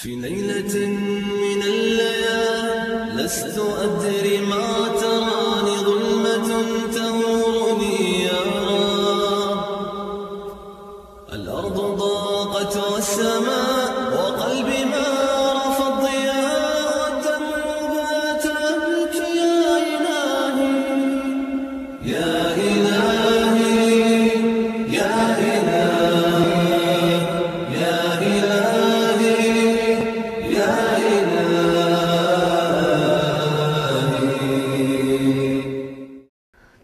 في ليلة من الليالي لست أدري ما تراني ظلمة تهورني يا رب. الأرض ضاقت والسماء وقلبي ما رفض ضياء والدمع تبكي يا إلهي يا إلهي يا إلهي يا إلهي.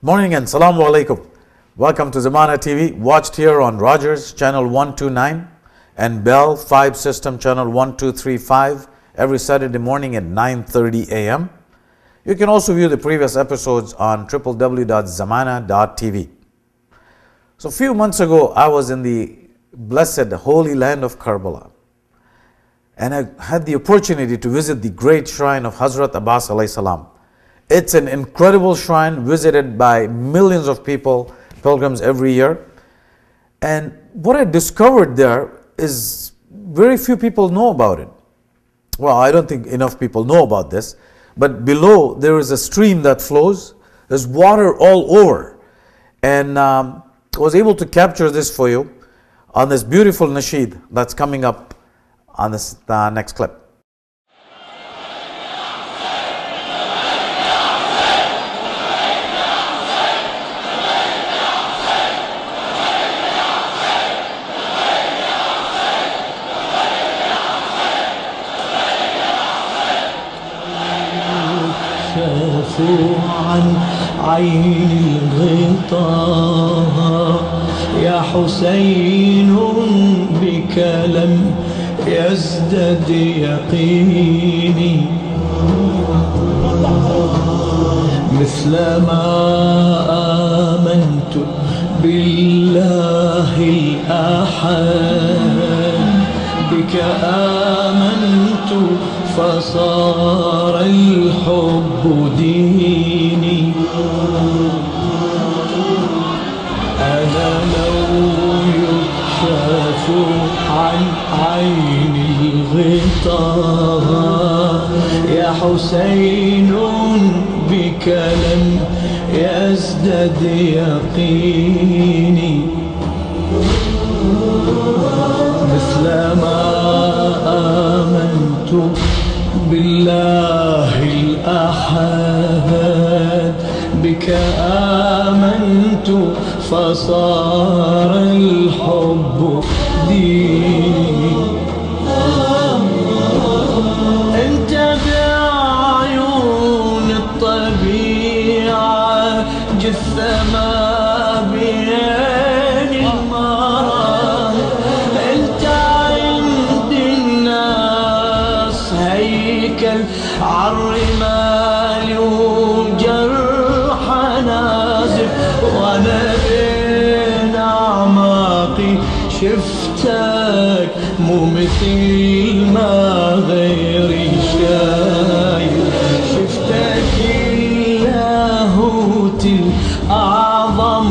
Morning and Assalamu alaikum. Welcome to Zamana TV, watched here on Rogers channel 129 and Bell Fibe System Channel 1235 every Saturday morning at 9:30 a.m. You can also view the previous episodes on www.zamana.tv. So a few months ago, I was in the blessed holy land of Karbala, and I had the opportunity to visit the great shrine of Hazrat Abbas alayhi salam. It's an incredible shrine visited by millions of people, pilgrims every year. And what I discovered there is very few people know about it. Well, I don't think enough people know about this, but below there is a stream that flows. There's water all over. And I was able to capture this for you on this beautiful nasheed that's coming up on this next clip. عن عين الغطاء يا حسين بك لم يزدد يقيني مثل ما آمنت بالله الأحد بك آمنت فصار الحب ديني أنا لو يكشف عن عين الغطاء يا حسين بك لم يزدد يقيني مثل ما آمنت بالله الأحد بك آمنت فصار الحب ديني أنت بعيون الطبيعة جثة ما بين المرض أنت عند الناس هيكل عالرمال وجرح نازف وانا بين اعماقي شفتك مو مثل ما غيري شايف شفتك اللاهوت الاعظم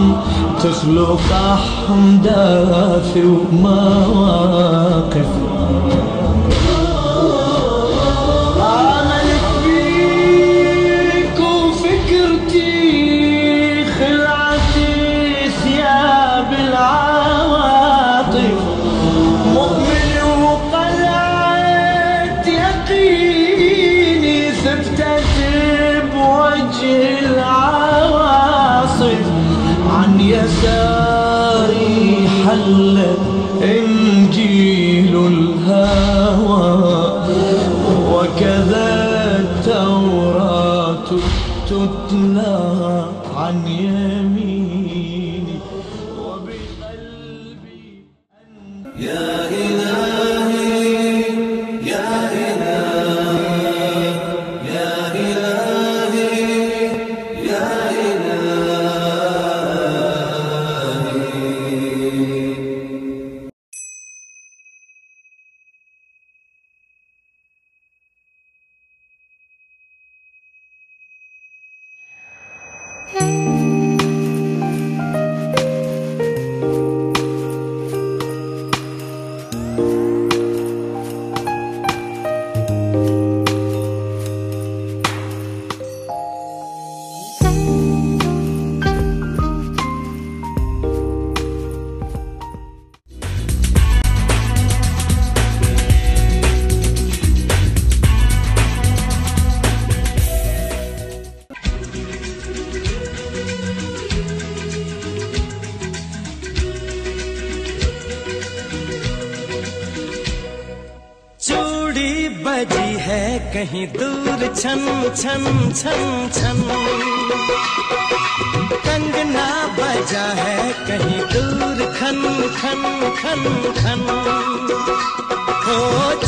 تخلق احداث ومواقف يساري حل إنجيل الهوى وكذا التوراة تتلى عن يميني وبقلبي يا إلهي يا إلهي يا إلهي يا चूड़ी बजी है कहीं दूर छन छन छन छन कंगना बजा है कहीं दूर खन खन खन खन हो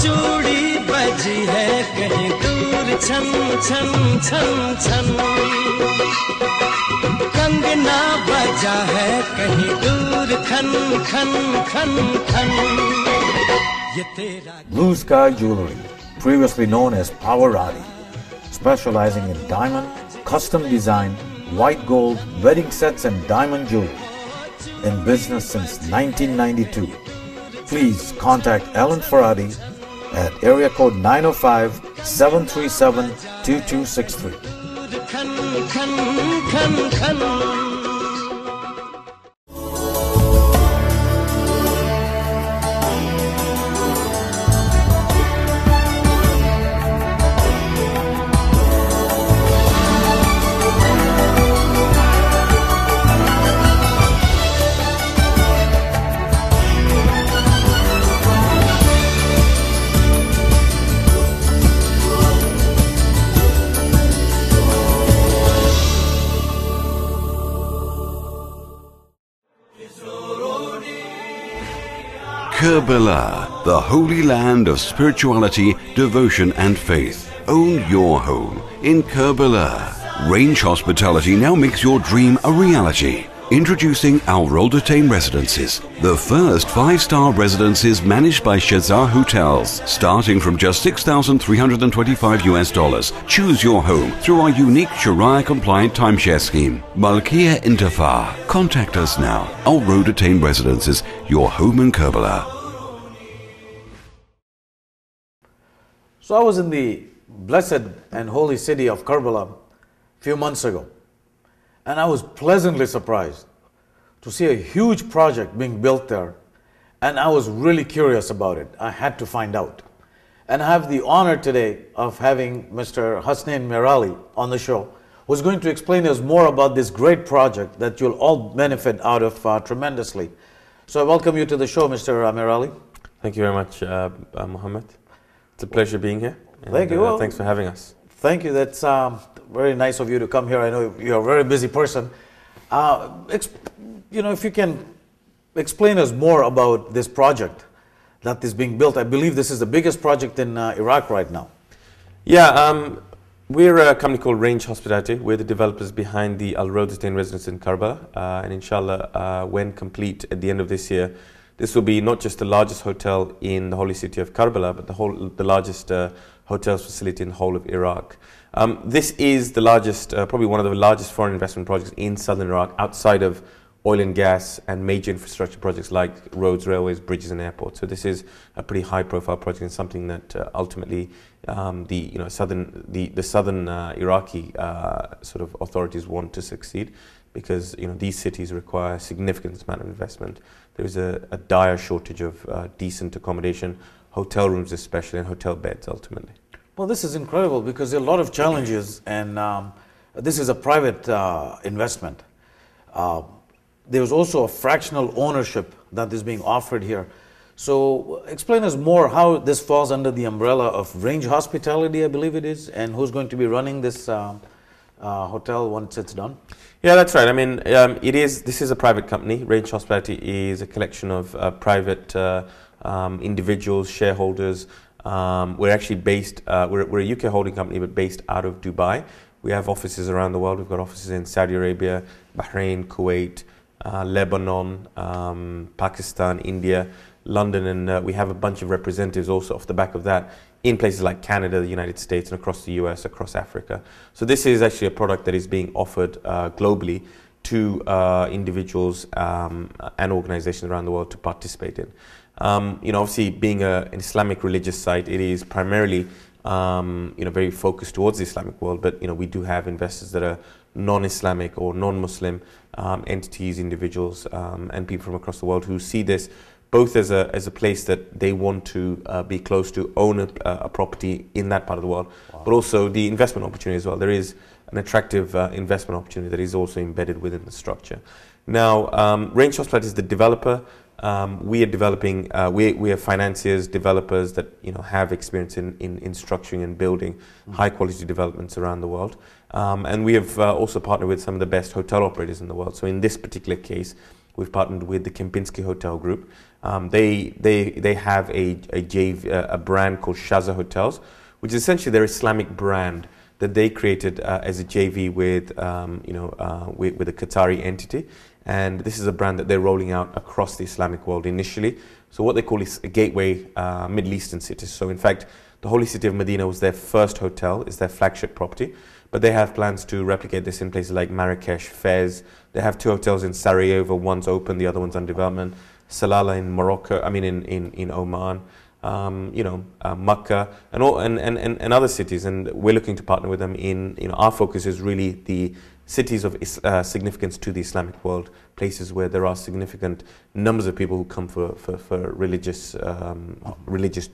चूड़ी बजी है कहीं दूर छन छन छन छन कंगना बजा है कहीं दूर खन खन खन खन ये तेरा Blue Sky Jewelry, previously known as Powerati, specializing in diamond, custom design, white gold, wedding sets and diamond jewelry. In business since 1992. Please contact Alan Faradi at area code 905-737-2263. खन खन खन खन Karbala, the holy land of spirituality, devotion and faith. Own your home in Karbala. Range Hospitality now makes your dream a reality. Introducing Al Roldatain Residences, the first 5-star residences managed by Shazar Hotels, starting from just $6,325 US. Choose your home through our unique Sharia-compliant timeshare scheme. Malkiya Intafar. Contact us now. Al Roldatain Residences, your home in Karbala. So I was in the blessed and holy city of Karbala a few months ago, and I was pleasantly surprised to see a huge project being built there, and I was really curious about it. I had to find out. And I have the honor today of having Mr. Hasnain Merali on the show, who's going to explain us more about this great project that you'll all benefit out of tremendously. So I welcome you to the show, Mr. Merali. Thank you very much, Mohammed. It's a pleasure being here. Thank you. Well, thanks for having us. Thank you. That's very nice of you to come here. I know you're a very busy person. If you can explain us more about this project that is being built. I believe this is the biggest project in Iraq right now. Yeah, we're a company called Range Hospitality. We're the developers behind the Al Roldatain residence in Karbala. And inshallah, when complete at the end of this year, this will be not just the largest hotel in the holy city of Karbala, but the largest hotels facility in the whole of Iraq. This is the largest, probably one of the largest foreign investment projects in southern Iraq, outside of oil and gas and major infrastructure projects like roads, railways, bridges and airports. So this is a pretty high profile project and something that ultimately the southern Iraqi sort of authorities want to succeed, because these cities require a significant amount of investment. There is a dire shortage of decent accommodation, hotel rooms especially, and hotel beds ultimately. Well, this is incredible because there are a lot of challenges, and this is a private investment. There's also a fractional ownership that is being offered here. So explain us more how this falls under the umbrella of Range Hospitality, I believe it is, and who's going to be running this hotel once it's done? Yeah, that's right. I mean, this is a private company. Range Hospitality is a collection of private individuals, shareholders. We're actually based, we're a UK holding company, but based out of Dubai. We have offices around the world. We've got offices in Saudi Arabia, Bahrain, Kuwait, Lebanon, Pakistan, India, London, and we have a bunch of representatives also off the back of that in places like Canada, the United States, and across the US, across Africa. So this is actually a product that is being offered globally to individuals and organizations around the world to participate in. Obviously being an Islamic religious site, it is primarily very focused towards the Islamic world, but we do have investors that are non-Islamic or non-Muslim entities, individuals, and people from across the world who see this both as a place that they want to be close to, own a property in that part of the world, wow, but also the investment opportunity as well. There is an attractive investment opportunity that is also embedded within the structure. Now, Range Hospitality is the developer. we are developing, we are financiers, developers that have experience in structuring and building high quality developments around the world. And we have also partnered with some of the best hotel operators in the world. So in this particular case, we've partnered with the Kempinski Hotel Group. They have a brand called Shaza Hotels, which is essentially their Islamic brand that they created as a JV with a Qatari entity. And this is a brand that they're rolling out across the Islamic world initially. So what they call is a gateway Middle Eastern cities. So in fact, the holy city of Medina was their first hotel, is their flagship property. But they have plans to replicate this in places like Marrakesh, Fez. They have 2 hotels in Sarajevo. One's open, the other one's under development. Salalah in Morocco, in Oman. Makkah and other cities, and we're looking to partner with them in, our focus is really the cities of significance to the Islamic world, places where there are significant numbers of people who come for religious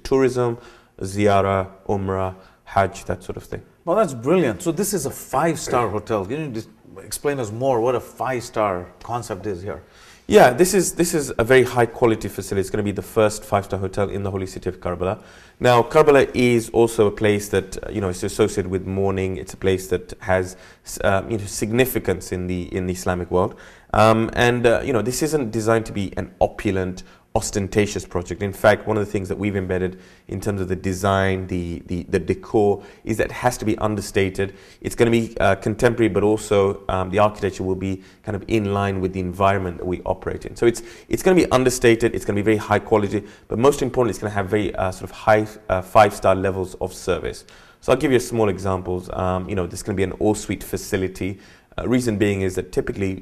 tourism, ziyarah, umrah, hajj, that sort of thing. Well, that's brilliant. So this is a 5-star hotel. Can you just explain us more what a 5-star concept is here? Yeah, this is a very high quality facility. It's going to be the first 5-star hotel in the holy city of Karbala. Now, Karbala is also a place that is associated with mourning. It's a place that has significance in the Islamic world, this isn't designed to be an opulent, ostentatious project. In fact, one of the things that we've embedded in terms of the design, the decor, is that it has to be understated. It's going to be contemporary, but also the architecture will be kind of in line with the environment that we operate in. So it's going to be understated, it's going to be very high quality, but most importantly, it's going to have very sort of high 5-star levels of service. So I'll give you small examples. This is going to be an all-suite facility. Reason being is that typically,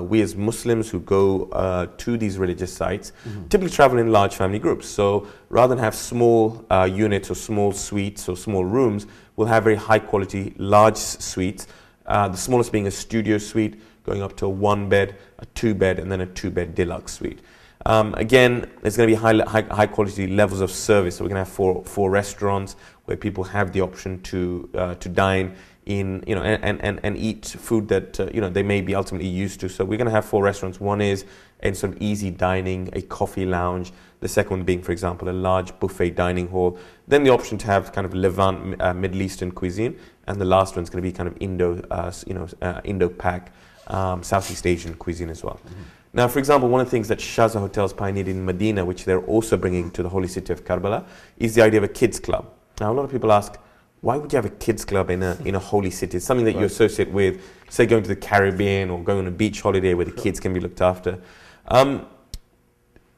we as Muslims who go to these religious sites typically travel in large family groups. So rather than have small units or small suites or small rooms, we'll have very high quality, large suites. The smallest being a studio suite, going up to a 1-bed, a 2-bed, and then a 2-bed deluxe suite. Again, there's going to be high quality levels of service. So we're going to have four restaurants where people have the option to dine in, and eat food that they may be ultimately used to. So we're going to have 4 restaurants. One is a sort of easy dining, a coffee lounge. The second one being, for example, a large buffet dining hall. Then the option to have kind of Levant, Middle Eastern cuisine, and the last one's going to be kind of Indo-Pak, Southeast Asian cuisine as well. Now, for example, one of the things that Shaza Hotels pioneered in Medina, which they're also bringing to the holy city of Karbala, is the idea of a kids club. Now, a lot of people ask, why would you have a kids club in a holy city? It's something that you associate with, say, going to the Caribbean or going on a beach holiday where the kids can be looked after.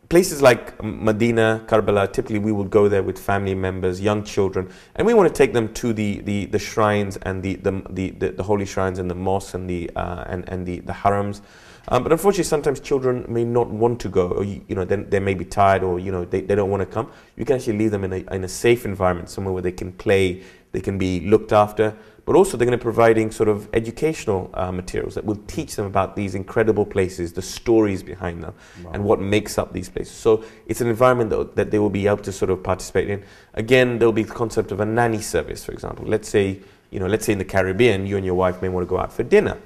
Places like Medina, Karbala, typically we would go there with family members, young children, and we want to take them to the shrines and the holy shrines and the mosques and the harams. But unfortunately, sometimes children may not want to go, or they may be tired, or they don't want to come. You can actually leave them in a safe environment, somewhere where they can play, they can be looked after. But also, they're going to be providing sort of educational materials that will teach them about these incredible places, the stories behind them, and what makes up these places. So it's an environment that they will be able to sort of participate in. Again, there will be the concept of a nanny service, for example. Let's say in the Caribbean, you and your wife may want to go out for dinner.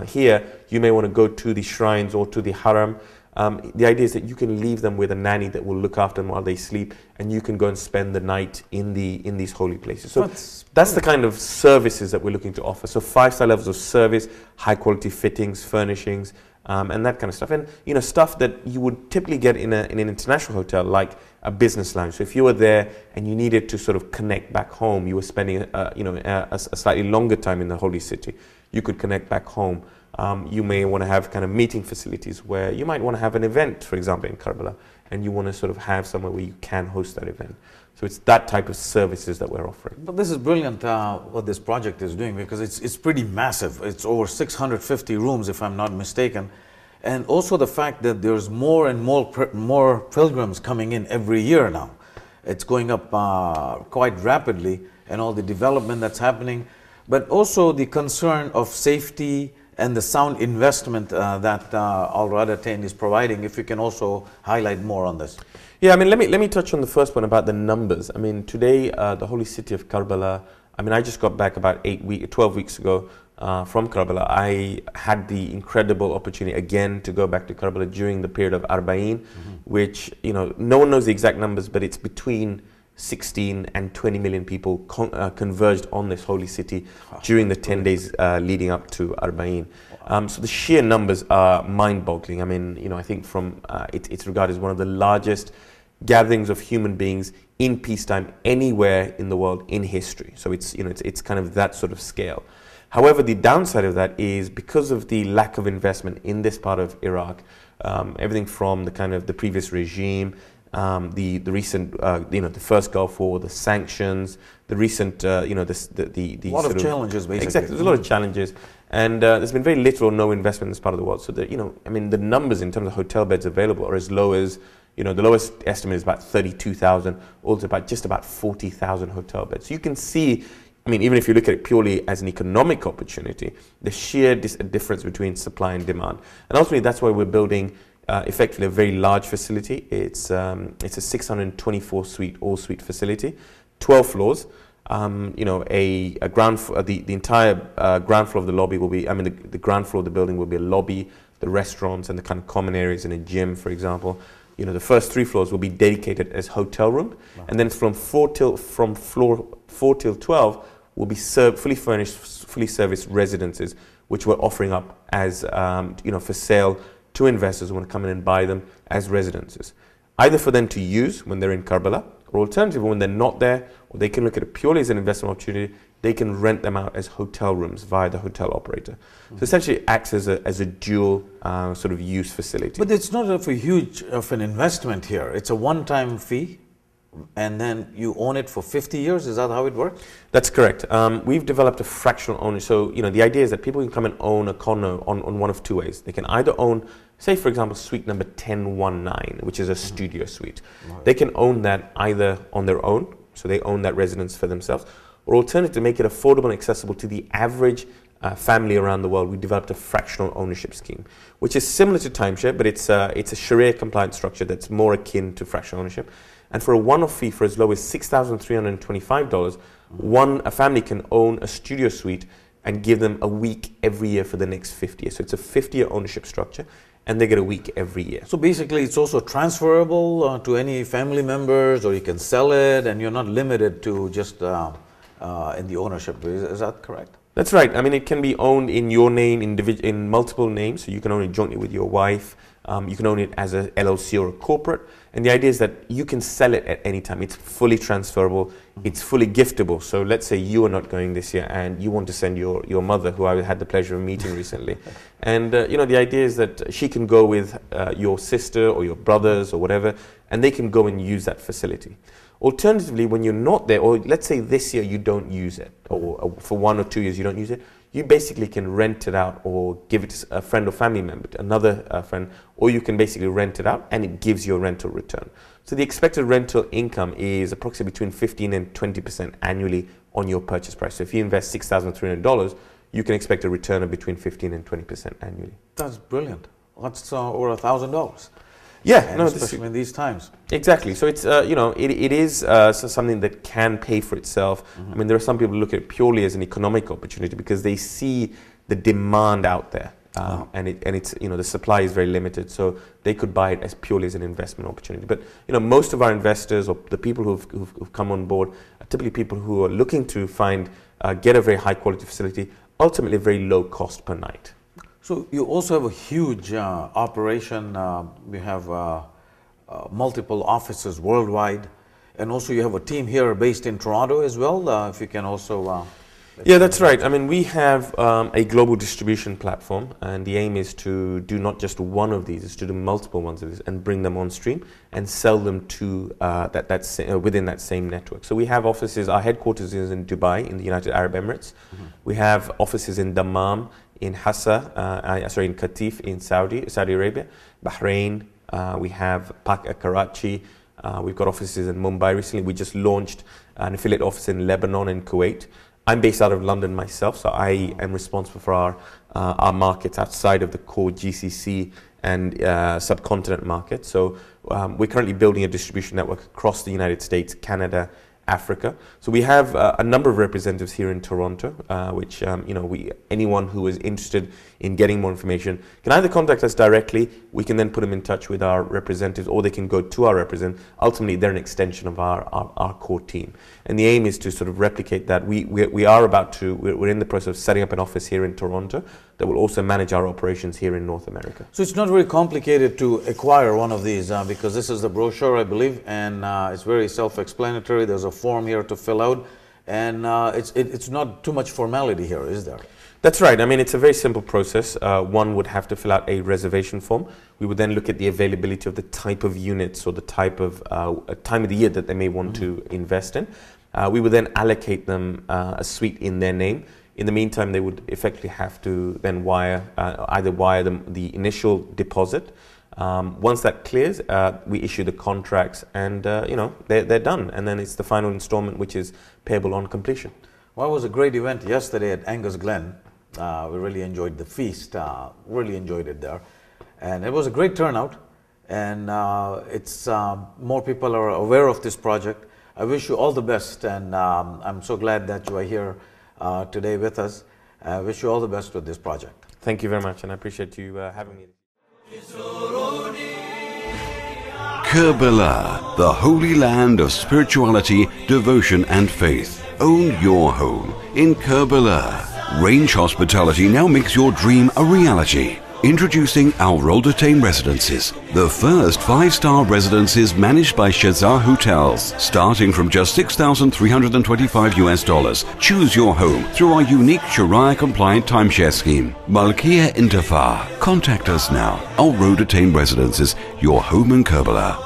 Here, you may want to go to the shrines or to the haram. The idea is that you can leave them with a nanny that will look after them while they sleep, and you can go and spend the night in these holy places. So that's the kind of services that we're looking to offer. So 5-star levels of service, high quality fittings, furnishings, and that kind of stuff. And stuff that you would typically get in an international hotel, like a business lounge. So if you were there and you needed to sort of connect back home, you were spending a slightly longer time in the holy city, you could connect back home. You may want to have kind of meeting facilities where you might want to have an event, for example, in Karbala, and you want to sort of have somewhere where you can host that event. So it's that type of services that we're offering. But this is brilliant what this project is doing, because it's pretty massive. It's over 650 rooms, if I'm not mistaken. And also the fact that there's more and more pilgrims coming in every year now. It's going up quite rapidly, and all the development that's happening. But also the concern of safety and the sound investment that Al Radatain is providing. If you can also highlight more on this. Yeah, I mean, let me touch on the first one about the numbers. I mean, today, the holy city of Karbala, I mean, I just got back about 12 weeks ago. from Karbala, I had the incredible opportunity again to go back to Karbala during the period of Arba'een, which, you know, no one knows the exact numbers, but it's between 16 and 20 million people converged on this holy city during the 10 days leading up to Arba'een. So the sheer numbers are mind-boggling. I mean, you know, I think from it's regarded as one of the largest gatherings of human beings in peacetime anywhere in the world in history. So it's, you know, it's kind of that sort of scale. However, the downside of that is because of the lack of investment in this part of Iraq, everything from the kind of the previous regime, the recent, you know, the first Gulf War, the sanctions, the recent, you know, the a lot of challenges, basically. Exactly, there's a lot of challenges, and there's been very little or no investment in this part of the world. So that, you know, I mean, the numbers in terms of hotel beds available are as low as, you know, the lowest estimate is about 32,000, also about just about 40,000 hotel beds. So you can see, I mean, even if you look at it purely as an economic opportunity, the sheer difference between supply and demand, and ultimately that's why we're building. Effectively a very large facility. It's a 624 suite, all suite facility, 12 floors. You know, the entire ground floor of the lobby will be, I mean, the ground floor of the building will be a lobby, the restaurants and the kind of common areas and a gym, for example. You know, the first 3 floors will be dedicated as hotel room, and then from floor 4 till 12 will be fully furnished, fully serviced residences, which we're offering up as you know, for sale to investors who want to come in and buy them as residences, either for them to use when they're in Karbala, or alternatively when they're not there, or they can look at it purely as an investment opportunity, they can rent them out as hotel rooms via the hotel operator. So essentially it acts as a dual sort of use facility. But it's not a huge of an investment here. It's a one-time fee, and then you own it for 50 years. Is that how it works? That's correct. We've developed a fractional ownership. So, you know, the idea is that people can come and own a condo on one of 2 ways. They can either own, say, for example, suite number 1019, which is a studio suite. They can own that either on their own, so they own that residence for themselves, or alternatively, to make it affordable and accessible to the average family around the world, we developed a fractional ownership scheme, which is similar to timeshare, but it's a Sharia compliant structure that's more akin to fractional ownership. And for a one-off fee for as low as $6,325, a family can own a studio suite and give them a week every year for the next 50 years. So it's a 50-year ownership structure, and they get a week every year. So basically it's also transferable to any family members, or you can sell it, and you're not limited to just in the ownership. Is that correct? That's right. I mean, it can be owned in your name, in multiple names. So you can own it jointly with your wife. You can own it as a LLC or a corporate. And the idea is that you can sell it at any time. It's fully transferable. It's fully giftable. So let's say you are not going this year and you want to send your mother, who I had the pleasure of meeting recently. And, you know, the idea is that she can go with your sister or your brothers or whatever, and they can go and use that facility. Alternatively, when you're not there, or let's say this year you don't use it, or for 1 or 2 years you don't use it, you basically can rent it out or give it to a friend or family member, another friend, or you can basically rent it out and it gives you a rental return. So the expected rental income is approximately between 15 and 20% annually on your purchase price. So if you invest $6,300, you can expect a return of between 15 and 20% annually. That's brilliant. That's over $1,000. Yeah, and no, especially in these times. Exactly. So it's you know, it is something that can pay for itself. I mean, there are some people who look at it purely as an economic opportunity because they see the demand out there, and it's, you know, the supply is very limited. So they could buy it as purely as an investment opportunity. But, you know, most of our investors or the people who've come on board are typically people who are looking to get a very high quality facility, ultimately very low cost per night. So you also have a huge operation. You have multiple offices worldwide, and also you have a team here based in Toronto as well. If you can also... Yeah, that's right. I mean, we have a global distribution platform, and the aim is to do not just one of these, it's to do multiple ones of these and bring them on stream and sell them to within that same network. So we have offices, our headquarters is in Dubai, in the United Arab Emirates. We have offices in Dammam, in Hassa, in Qatif, in Saudi Arabia, Bahrain. We have Karachi. We've got offices in Mumbai. Recently, we just launched an affiliate office in Lebanon and Kuwait. I'm based out of London myself, so I am responsible for our markets outside of the core GCC and subcontinent market. So we're currently building a distribution network across the United States, Canada, Africa. So we have a number of representatives here in Toronto, which anyone who is interested in getting more information can either contact us directly. We can then put them in touch with our representatives, or they can go to our representative. Ultimately, they're an extension of our core team, and the aim is to sort of replicate that. We're in the process of setting up an office here in Toronto that will also manage our operations here in North America. So it's not very complicated to acquire one of these because this is the brochure, I believe, and it's very self-explanatory. There's a form here to fill out, and it's not too much formality here, is there? That's right. I mean, it's a very simple process. One would have to fill out a reservation form. We would then look at the availability of the type of units or the type of time of the year that they may want to invest in. We would then allocate them a suite in their name. In the meantime, they would effectively have to then either wire them the initial deposit. Once that clears, we issue the contracts, and they're done. And then it's the final installment, which is payable on completion. Well, it was a great event yesterday at Angus Glen. We really enjoyed the feast. Really enjoyed it there, and it was a great turnout. And it's more people are aware of this project. I wish you all the best, and I'm so glad that you are here today with us. I wish you all the best with this project. Thank you very much, and I appreciate you having me. Kerbala, the holy land of spirituality, devotion and faith. Own your home in Kerbala. Range Hospitality now makes your dream a reality. Introducing Al Roldatain Residences, the first 5-star residences managed by Shazar Hotels, starting from just $6,325 US. Choose your home through our unique Sharia-compliant timeshare scheme, Malkiya Intafar. Contact us now. Al Roldatain Residences, your home in Kerbala.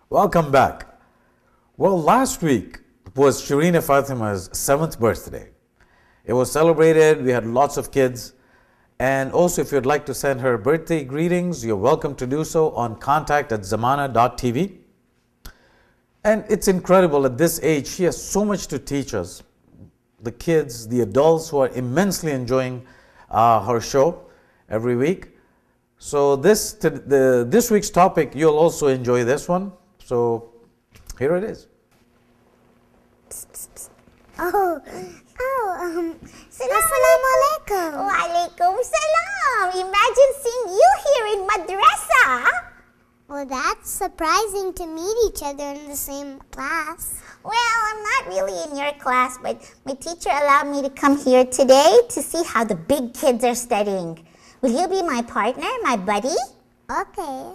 Welcome back. Well, last week was Shireen Fatima's 7th birthday. It was celebrated, we had lots of kids, and also if you'd like to send her birthday greetings, you're welcome to do so on contact@zamana.tv. And it's incredible at this age, she has so much to teach us. The kids, the adults who are immensely enjoying her show every week. So this week's topic, you'll also enjoy this one. So here it is. Assalamu alaikum. Wa alaikum salam. Imagine seeing you here in madrasa. Well, that's surprising to meet each other in the same class. Well, I'm not really in your class, but my teacher allowed me to come here today to see how the big kids are studying. Will you be my partner, my buddy? Okay.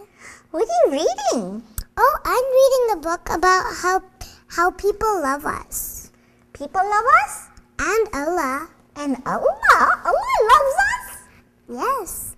What are you reading? Oh, I'm reading a book about how people love us. People love us? And Allah. And Allah? Allah loves us? Yes.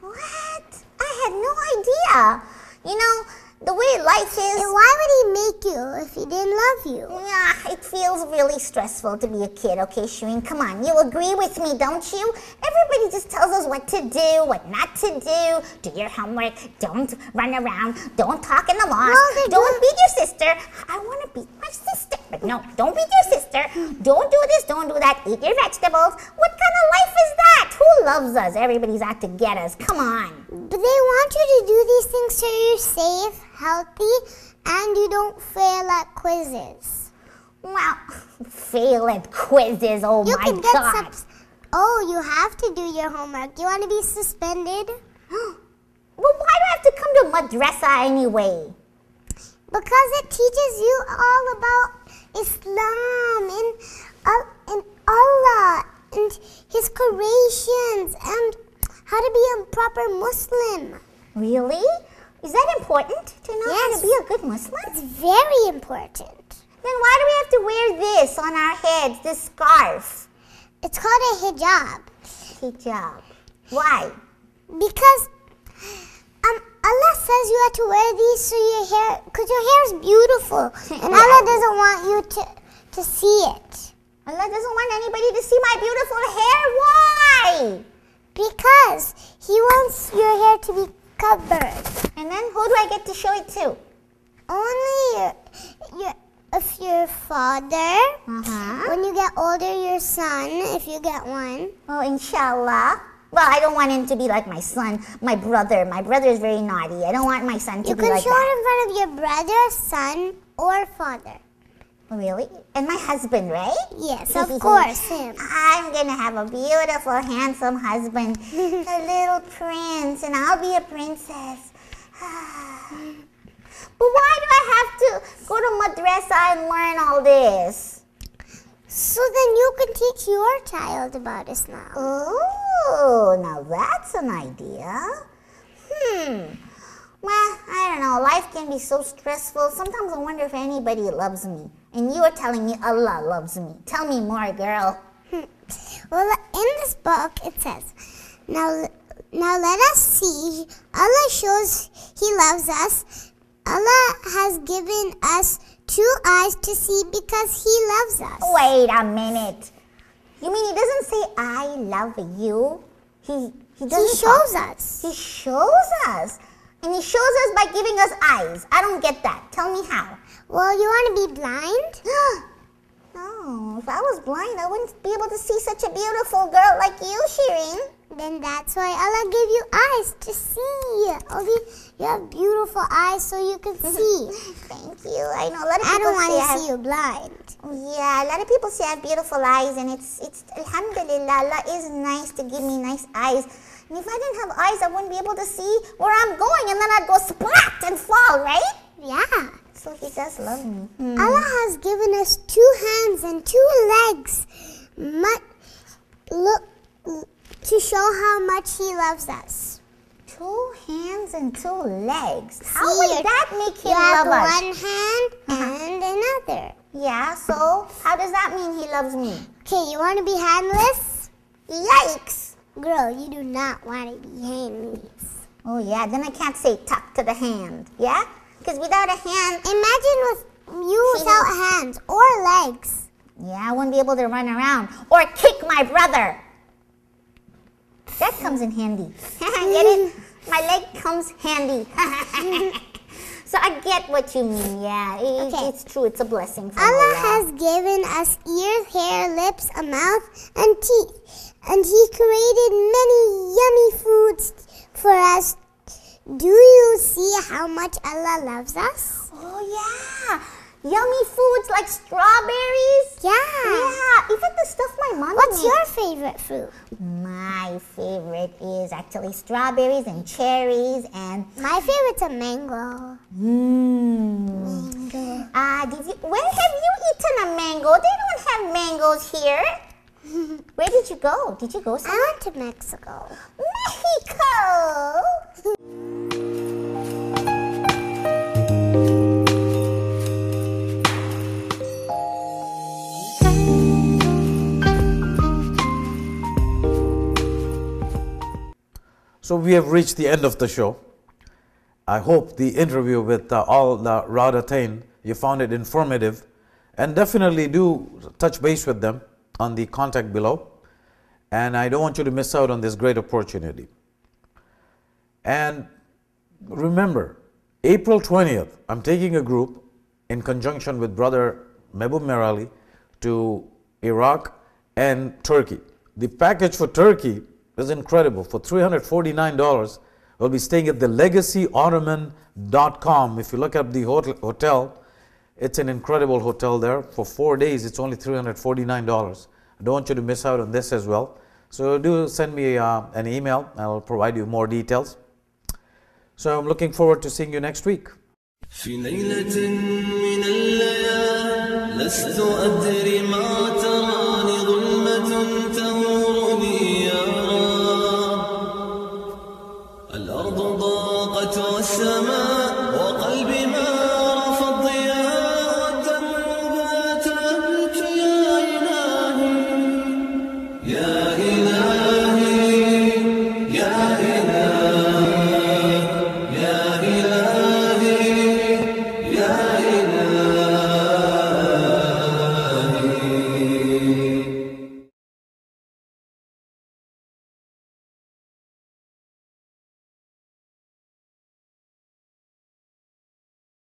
What? I had no idea. You know, the way life is... And why would he make you if he didn't love you? Yeah, it feels really stressful to be a kid, okay, Shireen? Come on, you agree with me, don't you? Everybody just tells us what to do, what not to do. Do your homework, don't run around, don't talk in the loft, don't beat your sister. I want to beat my sister, but no, don't beat your sister. Don't do this, don't do that, eat your vegetables. What kind of life is that? Who loves us? Everybody's out to get us, come on. But they want you to do these things so you're safe, healthy, and you don't fail at quizzes. Well, fail at quizzes, oh my God. Oh, you have to do your homework. You want to be suspended? Well, why do I have to come to madrasa anyway? Because it teaches you all about Islam and Allah and His creations and how to be a proper Muslim. Really? Is that important to know how to be a good Muslim? It's very important. Then why do we have to wear this on our heads, this scarf? It's called a hijab. Hijab. Why? Because Allah says you have to wear these so your hair, because your hair is beautiful, and Allah doesn't want you to see it. Allah doesn't want anybody to see my beautiful hair. Why? Because He wants your hair to be covered. And then who do I get to show it to? Only your father. When you get older, your son, if you get one. Oh, inshallah. Well, I don't want him to be like my son, my brother. My brother is very naughty. I don't want my son to be like that. You can show it in front of your brother, son, or father. Really? And my husband, right? Yes, of course, him. I'm going to have a beautiful, handsome husband, a little prince, and I'll be a princess. But why do I have to go to madrasa and learn all this? So then you can teach your child about Islam. Oh, now that's an idea. Well, I don't know. Life can be so stressful. Sometimes I wonder if anybody loves me. And you are telling me Allah loves me. Tell me more, girl. Well, in this book it says, now let us see. Allah shows He loves us. Allah has given us 2 eyes to see because He loves us. Wait a minute. You mean He doesn't say I love you? He shows us. He shows us. And He shows us by giving us eyes. I don't get that. Tell me how. Well, you want to be blind? No, if I was blind, I wouldn't be able to see such a beautiful girl like you, Shireen. Then that's why Allah gave you eyes to see. You have beautiful eyes so you can see. Thank you. I know a lot of people I don't want say to see you blind. Yeah, a lot of people say I have beautiful eyes, and it's alhamdulillah, Allah is nice to give me nice eyes. And if I didn't have eyes, I wouldn't be able to see where I'm going, and then I'd go splat and fall, right? Yeah. So He does love me. Allah has given us 2 hands and 2 legs. Look, to show how much He loves us. 2 hands and 2 legs. How would that make Him love us? You have 1 hand and another. Yeah, so how does that mean He loves me? Okay, you want to be handless? Yikes! Girl, you do not want to be handless. Oh yeah, then I can't say tuck to the hand, yeah? Because without a hand... Imagine with you without hands or legs. Yeah, I wouldn't be able to run around or kick my brother. That comes in handy. Get it? My leg comes handy. So I get what you mean, yeah. It's true, it's a blessing from Allah has given us ears, hair, lips, a mouth, and teeth. And He created many yummy foods for us. Do you see how much Allah loves us? Oh, yeah. Yummy foods like strawberries. Yeah. Even the stuff my mom What's makes. your favorite fruit? My favorite is actually strawberries and cherries and... My favorite's a mango. Mango. Where have you eaten a mango? They don't have mangoes here. Where did you go? Did you go somewhere? I went to Mexico. Mexico! So we have reached the end of the show. I hope the interview with all the Radatain, you found it informative, and definitely do touch base with them on the contact below. And I don't want you to miss out on this great opportunity. And remember, April 20th, I'm taking a group in conjunction with Brother Mehboob Merali to Iraq and Turkey. The package for Turkey is incredible. For $349, we'll be staying at the legacyottoman.com. If you look up the hotel, it's an incredible hotel there. For 4 days, it's only $349. I don't want you to miss out on this as well. So do send me an email. I'll provide you more details. So I'm looking forward to seeing you next week. في ليلة من الليال لست أدري ما تراني ظلمة تمر بي